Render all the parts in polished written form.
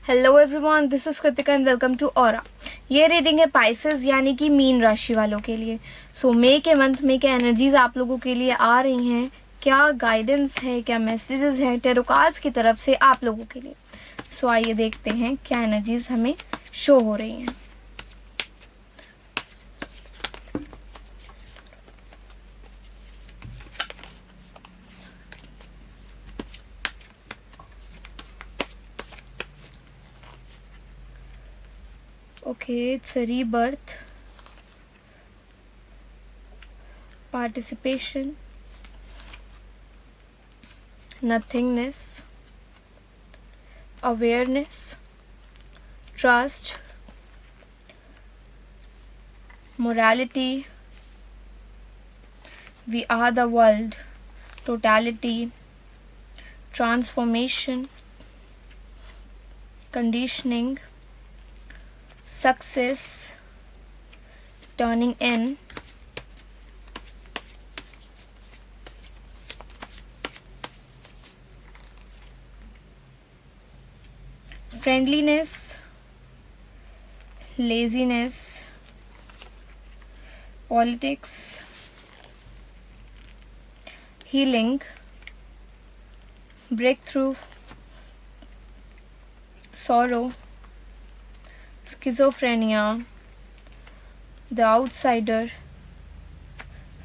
Hello everyone, this is Kritika and welcome to Aura. ये reading है pieces यानी कि मीन राशि वालों के लिए। सो मई के मंथ में क्या एनर्जीज आप लोगों के लिए आ रही हैं, क्या गाइडेंस है, क्या मैसेजेस हैं टैरो कार्ड्स की तरफ से आप लोगों के लिए। सो आइए देखते हैं क्या एनर्जीज हमें शो हो रही हैं। Okay, it's a rebirth, participation, nothingness, awareness, trust, morality, we are the world, totality, transformation, conditioning, success, turning in, friendliness, laziness, politics, healing, breakthrough, sorrow, schizophrenia, the outsider,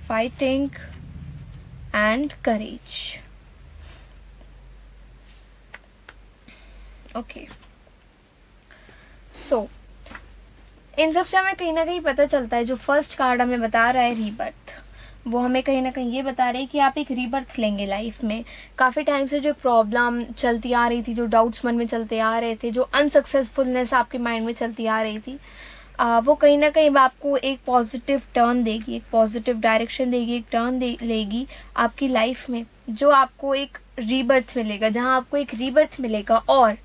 fighting, and courage. Okay. So, इन सब से हमें कहीं ना कहीं पता चलता है, जो फर्स्ट कार्ड हमें बता रहा है रीबर्थ, वो हमें कहीं ना कहीं ये बता रहे हैं कि आप एक रीबर्थ लेंगे लाइफ में। काफ़ी टाइम से जो प्रॉब्लम चलती आ रही थी, जो डाउट्स मन में चलते आ रहे थे, जो अनसक्सेसफुलनेस आपके माइंड में चलती आ रही थी, वो कहीं ना कहीं आपको एक पॉजिटिव टर्न देगी, एक पॉजिटिव डायरेक्शन देगी, एक टर्न लेगी आपकी लाइफ में, जो आपको एक रीबर्थ मिलेगा, जहाँ आपको एक रीबर्थ मिलेगा और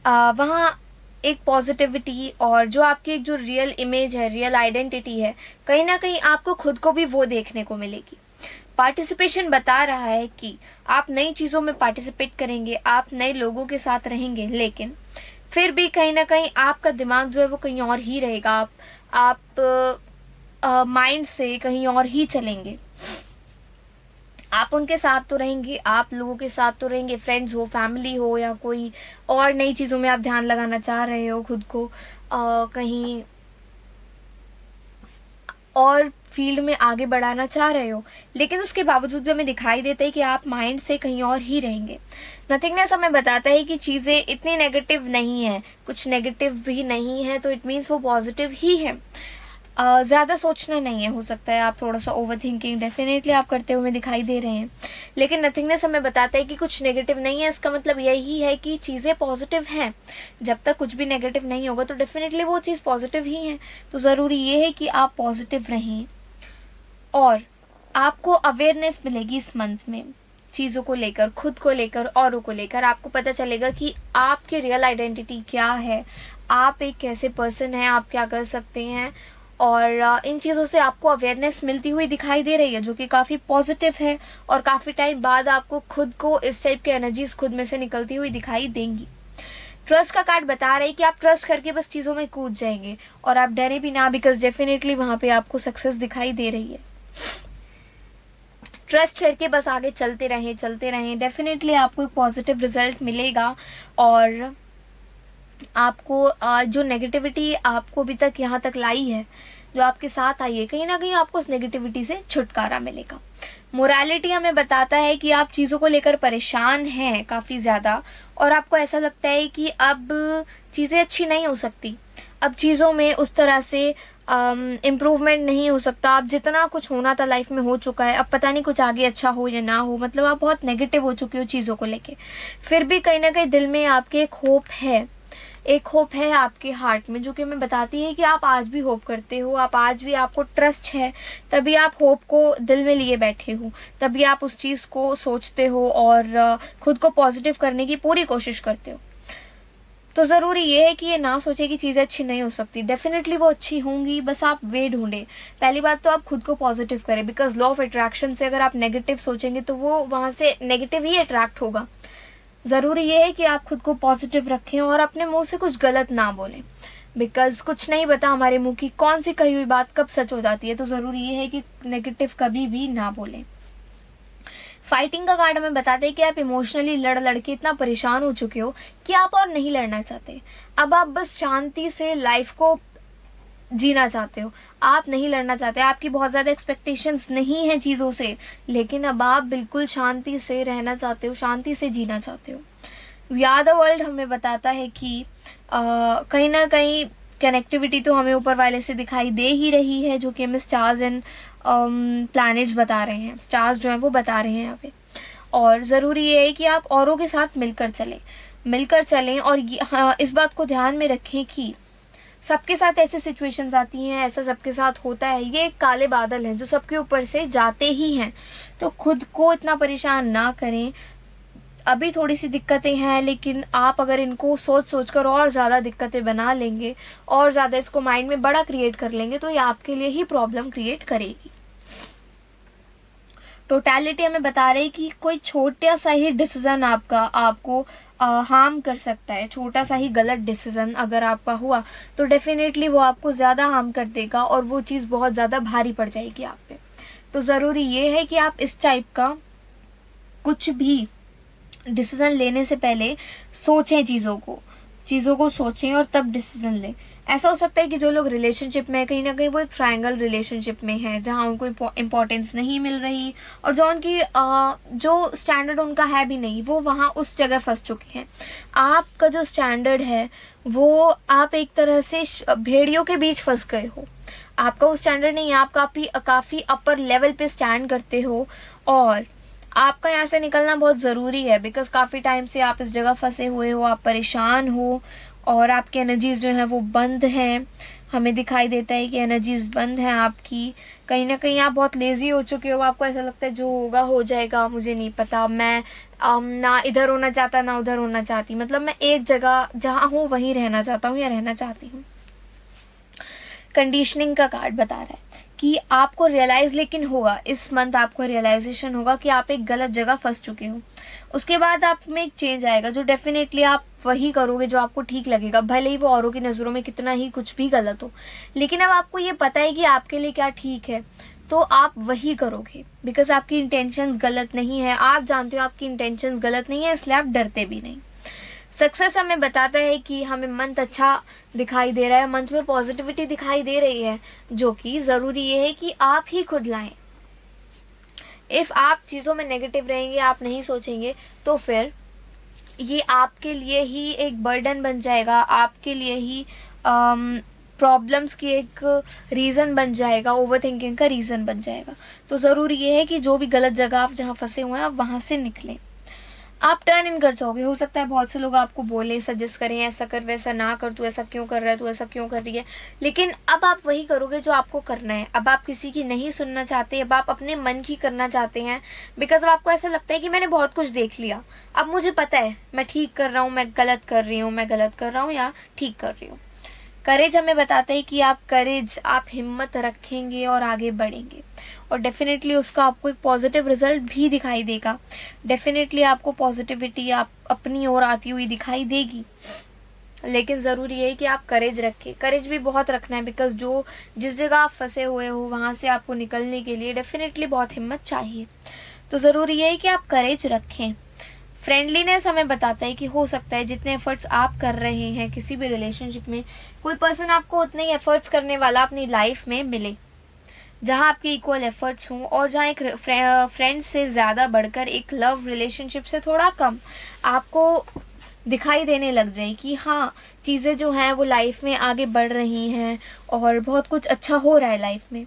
वहाँ एक पॉजिटिविटी और जो आपकी एक जो रियल इमेज है, रियल आइडेंटिटी है, कहीं ना कहीं आपको खुद को भी वो देखने को मिलेगी। पार्टिसिपेशन बता रहा है कि आप नई चीज़ों में पार्टिसिपेट करेंगे, आप नए लोगों के साथ रहेंगे, लेकिन फिर भी कहीं ना कहीं आपका दिमाग जो है वो कहीं और ही रहेगा। आप माइंड से कहीं और ही चलेंगे। आप उनके साथ तो रहेंगे, आप लोगों के साथ तो रहेंगे, फ्रेंड्स हो, फैमिली हो, या कोई और नई चीज़ों में आप ध्यान लगाना चाह रहे हो, खुद को कहीं और फील्ड में आगे बढ़ाना चाह रहे हो, लेकिन उसके बावजूद भी हमें दिखाई देता है कि आप माइंड से कहीं और ही रहेंगे। नथिंगनेस हमें बताता है कि चीज़ें इतनी नेगेटिव नहीं है, कुछ नेगेटिव भी नहीं है, तो इट मीन्स वो पॉजिटिव ही है। ज़्यादा सोचना नहीं है, हो सकता है आप थोड़ा सा ओवर थिंकिंग डेफिनेटली आप करते हुए दिखाई दे रहे हैं, लेकिन नथिंगनेस हमें बताता है कि कुछ नेगेटिव नहीं है। इसका मतलब यही है कि चीज़ें पॉजिटिव हैं। जब तक कुछ भी नेगेटिव नहीं होगा तो डेफिनेटली वो चीज़ पॉजिटिव ही है। तो ज़रूरी ये है कि आप पॉजिटिव रहें और आपको अवेयरनेस मिलेगी इस मंथ में, चीज़ों को लेकर, खुद को लेकर, औरों को लेकर। आपको पता चलेगा कि आपकी रियल आइडेंटिटी क्या है, आप एक कैसे पर्सन हैं, आप क्या कर सकते हैं, और इन चीज़ों से आपको अवेयरनेस मिलती हुई दिखाई दे रही है, जो कि काफ़ी पॉजिटिव है। और काफ़ी टाइम बाद आपको खुद को इस टाइप की एनर्जीज खुद में से निकलती हुई दिखाई देंगी। ट्रस्ट का कार्ड बता रहा है कि आप ट्रस्ट करके बस चीज़ों में कूद जाएंगे और आप डरे भी ना, बिकॉज डेफिनेटली वहाँ पे आपको सक्सेस दिखाई दे रही है। ट्रस्ट करके बस आगे चलते रहें, डेफिनेटली आपको एक पॉजिटिव रिजल्ट मिलेगा। और आपको जो नेगेटिविटी आपको अभी तक यहाँ तक लाई है, जो आपके साथ आई है, कहीं ना कहीं आपको उस नेगेटिविटी से छुटकारा मिलेगा। मोरालिटी हमें बताता है कि आप चीज़ों को लेकर परेशान हैं काफ़ी ज़्यादा, और आपको ऐसा लगता है कि अब चीज़ें अच्छी नहीं हो सकती, अब चीज़ों में उस तरह से इम्प्रूवमेंट नहीं हो सकता, अब जितना कुछ होना था लाइफ में हो चुका है, अब पता नहीं कुछ आगे अच्छा हो या ना हो। मतलब आप बहुत नेगेटिव हो चुके हो चीज़ों को लेके। फिर भी कहीं ना कहीं दिल में आपके एक होप है आपके हार्ट में, जो कि हमें बताती है कि आप आज भी होप करते हो, आप आज भी, आपको ट्रस्ट है, तभी आप होप को दिल में लिए बैठे हो, तभी आप उस चीज़ को सोचते हो और खुद को पॉजिटिव करने की पूरी कोशिश करते हो। तो ज़रूरी ये है कि ये ना सोचे कि चीज़ें अच्छी नहीं हो सकती, डेफिनेटली वो अच्छी होंगी, बस आप वे ढूंढें। पहली बात तो आप खुद को पॉजिटिव करें, बिकॉज लॉ ऑफ अट्रैक्शन से अगर आप नेगेटिव सोचेंगे तो वो वहाँ से नेगेटिव ही अट्रैक्ट होगा। ज़रूरी ये है कि आप खुद को पॉजिटिव रखें और अपने मुंह से कुछ गलत ना बोलें, बिकॉज कुछ नहीं पता हमारे मुंह की कौन सी कही हुई बात कब सच हो जाती है। तो ज़रूरी ये है कि नेगेटिव कभी भी ना बोलें। फाइटिंग का कार्ड हमें बताते हैं कि आप इमोशनली लड़ लड़ के इतना परेशान हो चुके हो कि आप और नहीं लड़ना चाहते। अब आप बस शांति से लाइफ को जीना चाहते हो, आप नहीं लड़ना चाहते। आपकी बहुत ज़्यादा एक्सपेक्टेशंस नहीं है चीज़ों से, लेकिन अब आप बिल्कुल शांति से रहना चाहते हो, शांति से जीना चाहते हो। या द वर्ल्ड हमें बताता है कि कहीं ना कहीं कनेक्टिविटी तो हमें ऊपर वाले से दिखाई दे ही रही है, जो कि हमें स्टार्स एंड प्लैनेट्स बता रहे हैं, स्टार्स जो हैं वो बता रहे हैं यहाँ पे। और ज़रूरी ये है कि आप औरों के साथ मिलकर चलें और हाँ, इस बात को ध्यान में रखें कि सबके साथ ऐसे सिचुएशंस आती हैं, ऐसा सबके साथ होता है। ये एक काले बादल हैं जो सबके ऊपर से जाते ही हैं। तो खुद को इतना परेशान ना करें। अभी थोड़ी सी दिक्कतें हैं, लेकिन आप अगर इनको सोच सोच कर और ज़्यादा दिक्कतें बना लेंगे और ज़्यादा इसको माइंड में बड़ा क्रिएट कर लेंगे, तो ये आपके लिए ही प्रॉब्लम क्रिएट करेगी। टोटलिटी हमें बता रही कि कोई छोटा सा ही डिसीजन आपको हार्म कर सकता है। छोटा सा ही गलत डिसीजन अगर आपका हुआ तो डेफिनेटली वो आपको ज़्यादा हार्म कर देगा और वो चीज़ बहुत ज़्यादा भारी पड़ जाएगी आप पे। तो ज़रूरी ये है कि आप इस टाइप का कुछ भी डिसीजन लेने से पहले सोचें, चीज़ों को सोचें और तब डिसीजन लें। ऐसा हो सकता है कि जो लोग रिलेशनशिप में है, कहीं ना कहीं वो एक ट्रायंगल रिलेशनशिप में है जहाँ उनको इम्पोर्टेंस नहीं मिल रही, और जो उनकी जो स्टैंडर्ड उनका है भी नहीं, वो वहाँ उस जगह फंस चुके हैं। आपका जो स्टैंडर्ड है वो आप एक तरह से भेड़ियों के बीच फंस गए हो। आपका वो स्टैंडर्ड नहीं है, आप काफ़ी अपर लेवल पे स्टैंड करते हो और आपका यहाँ से निकलना बहुत ज़रूरी है, बिकॉज काफ़ी टाइम से आप इस जगह फंसे हुए हो, आप परेशान हो और आपकी एनर्जीज जो हैं वो बंद हैं। हमें दिखाई देता है कि एनर्जीज बंद हैं आपकी। कहीं ना कहीं आप बहुत लेज़ी हो चुके हो, आपको ऐसा लगता है जो होगा हो जाएगा, मुझे नहीं पता, मैं ना इधर होना चाहता ना उधर होना चाहती, मतलब मैं एक जगह जहाँ हूँ वहीं रहना चाहता हूँ या रहना चाहती हूँ। कंडीशनिंग का कार्ड बता रहा है कि आपको रियलाइज़ लेकिन होगा, इस मंथ आपको रियलाइजेशन होगा कि आप एक गलत जगह फंस चुके हो। उसके बाद आप में एक चेंज आएगा जो डेफिनेटली आप वही करोगे जो आपको ठीक लगेगा, भले ही वो औरों की नज़रों में कितना ही कुछ भी गलत हो। लेकिन अब आपको ये पता है कि आपके लिए क्या ठीक है, तो आप वही करोगे, बिकॉज आपकी इंटेंशंस गलत नहीं है। आप जानते हो आपकी इंटेंशंस गलत नहीं है, इसलिए आप डरते भी नहीं। सक्सेस हमें बताता है कि हमें मंथ अच्छा दिखाई दे रहा है, मंथ में पॉजिटिविटी दिखाई दे रही है, जो कि ज़रूरी ये है कि आप ही खुद लाएं। इफ़ आप चीज़ों में नेगेटिव रहेंगे, आप नहीं सोचेंगे, तो फिर ये आपके लिए ही एक बर्डन बन जाएगा, आपके लिए ही प्रॉब्लम्स की एक रीज़न बन जाएगा, ओवर थिंकिंग का रीज़न बन जाएगा। तो ज़रूरी ये है कि जो भी गलत जगह आप जहाँ फंसे हुए हैं आप वहाँ से निकलें, आप टर्न इन कर जाओगे। हो सकता है बहुत से लोग आपको बोले, सजेस्ट करें, ऐसा कर, वैसा ना कर, तू ऐसा क्यों कर रहा है, तू ऐसा क्यों कर रही है, लेकिन अब आप वही करोगे जो आपको करना है। अब आप किसी की नहीं सुनना चाहते, अब आप अपने मन की करना चाहते हैं, बिकॉज अब आपको ऐसा लगता है कि मैंने बहुत कुछ देख लिया, अब मुझे पता है मैं ठीक कर रहा हूँ, मैं गलत कर रही हूँ, मैं गलत कर रहा हूँ या ठीक कर रही हूँ। करेज हमें बताता है कि आप हिम्मत रखेंगे और आगे बढ़ेंगे, और डेफिनेटली उसका आपको एक पॉजिटिव रिजल्ट भी दिखाई देगा। डेफिनेटली आपको पॉजिटिविटी आप अपनी ओर आती हुई दिखाई देगी, लेकिन ज़रूरी है कि आप करेज रखें। करेज भी बहुत रखना है, बिकॉज जिस जगह आप फंसे हुए हो वहाँ से आपको निकलने के लिए डेफिनेटली बहुत हिम्मत चाहिए। तो ज़रूरी है कि आप करेज रखें। फ्रेंडलीनेस हमें बताता है कि हो सकता है जितने एफर्ट्स आप कर रहे हैं किसी भी रिलेशनशिप में, कोई पर्सन आपको उतने ही एफर्ट्स करने वाला अपनी लाइफ में मिले, जहाँ आपके इक्वल एफर्ट्स हों, और जहाँ एक फ्रेंड से ज़्यादा बढ़कर एक लव रिलेशनशिप से थोड़ा कम आपको दिखाई देने लग जाए कि हाँ चीज़ें जो हैं वो लाइफ में आगे बढ़ रही हैं और बहुत कुछ अच्छा हो रहा है लाइफ में।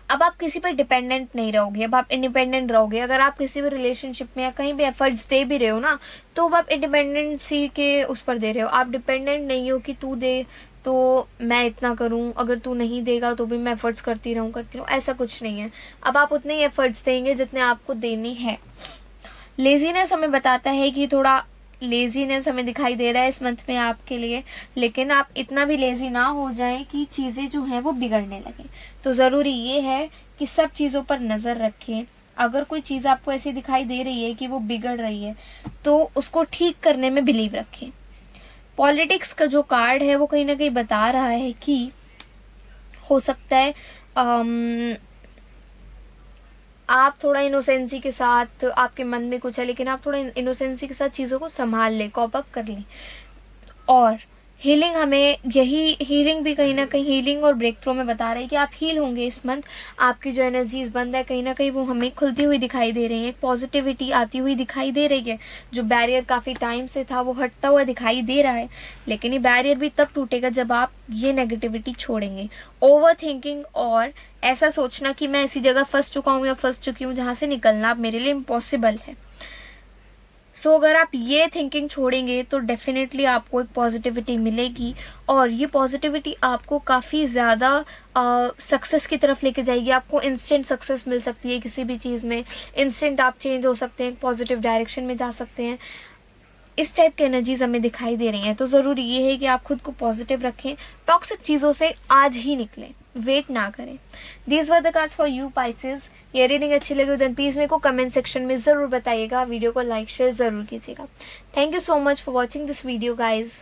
अब आप किसी पर डिपेंडेंट नहीं रहोगे, अब आप इंडिपेंडेंट रहोगे। अगर आप किसी भी रिलेशनशिप में या कहीं भी एफर्ट्स दे भी रहे हो ना, तो अब आप इंडिपेंडेंसी के उस पर दे रहे हो। आप डिपेंडेंट नहीं हो कि तू दे तो मैं इतना करूं, अगर तू नहीं देगा तो भी मैं एफर्ट्स करती रहूं, ऐसा कुछ नहीं है। अब आप उतने ही एफर्ट्स देंगे जितने आपको देने हैं। लेजीनेस हमें बताता है कि थोड़ा लेजीनेस हमें दिखाई दे रहा है इस मंथ में आपके लिए, लेकिन आप इतना भी लेजी ना हो जाएं कि चीज़ें जो हैं वो बिगड़ने लगें। तो ज़रूरी ये है कि सब चीज़ों पर नज़र रखें, अगर कोई चीज़ आपको ऐसी दिखाई दे रही है कि वो बिगड़ रही है, तो उसको ठीक करने में बिलीव रखें। पॉलिटिक्स का जो कार्ड है वो कहीं ना कहीं बता रहा है कि हो सकता है आप थोड़ा इनोसेंसी के साथ, आपके मन में कुछ है लेकिन आप थोड़ा इनोसेंसी के साथ चीज़ों को संभाल लें, कॉप अप कर लें। और हीलिंग, हमें यही हीलिंग भी कहीं ना कहीं, हीलिंग और ब्रेक थ्रू में बता रही है कि आप हील होंगे इस मंथ। आपकी जो एनर्जीज बंद है कहीं ना कहीं वो हमें खुलती हुई दिखाई दे रही है, पॉजिटिविटी आती हुई दिखाई दे रही है। जो बैरियर काफ़ी टाइम से था वो हटता हुआ दिखाई दे रहा है, लेकिन ये बैरियर भी तब टूटेगा जब आप ये नेगेटिविटी छोड़ेंगे। ओवर थिंकिंग और ऐसा सोचना कि मैं ऐसी जगह फंस चुका हूँ या फंस चुकी हूँ जहाँ से निकलना अब मेरे लिए इम्पॉसिबल है। सो अगर आप ये थिंकिंग छोड़ेंगे तो डेफिनेटली आपको एक पॉजिटिविटी मिलेगी, और ये पॉजिटिविटी आपको काफ़ी ज़्यादा सक्सेस की तरफ लेके जाएगी। आपको इंस्टेंट सक्सेस मिल सकती है किसी भी चीज़ में, इंस्टेंट आप चेंज हो सकते हैं, पॉजिटिव डायरेक्शन में जा सकते हैं। इस टाइप की एनर्जीज हमें दिखाई दे रही हैं। तो ज़रूरी ये है कि आप खुद को पॉजिटिव रखें, टॉक्सिक चीज़ों से आज ही निकलें, वेट ना करें। These were the cards for you Pisces. ये रीडिंग अच्छी लगी देन प्लीज़ मेरे को कमेंट सेक्शन में ज़रूर बताइएगा, वीडियो को लाइक शेयर ज़रूर कीजिएगा। Thank you so much for watching this video guys.